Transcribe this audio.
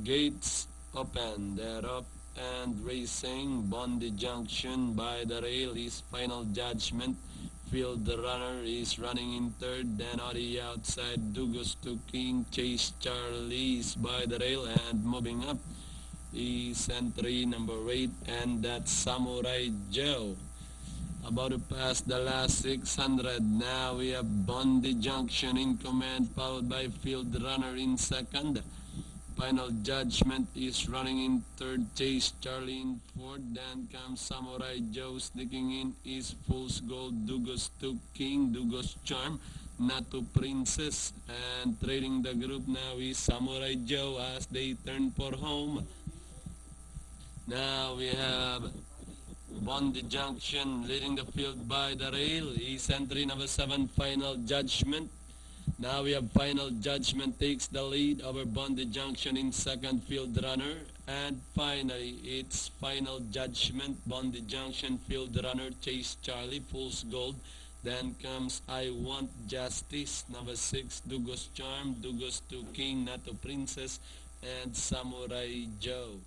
Gates open, they're up and racing. Bondi Junction by the rail is final judgment. Field the runner is running in third, then on the outside Dugos to King. Chase Charlie is by the rail and moving up is entry number 8, and that's Samurai Joe. About to pass the last 600. Now we have Bondi Junction in command, followed by Field Runner in second. Final Judgment is running in third, Chase Charlie in fourth. Then comes Samurai Joe sneaking in is Fool's Gold, Dugos to King, Dugos Charm, Natu Princess. And trading the group now is Samurai Joe as they turn for home. Now we have Bondi Junction leading the field by the rail is entry number 7, Final Judgment. Now we have Final Judgment takes the lead over Bondi Junction in second, Field Runner. And finally, it's Final Judgment, Bondi Junction, Field Runner, Chase Charlie, Fool's Gold. Then comes I Want Justice, number 6, Dugos Charm, Dugos to King, Nato Princess, and Samurai Joe.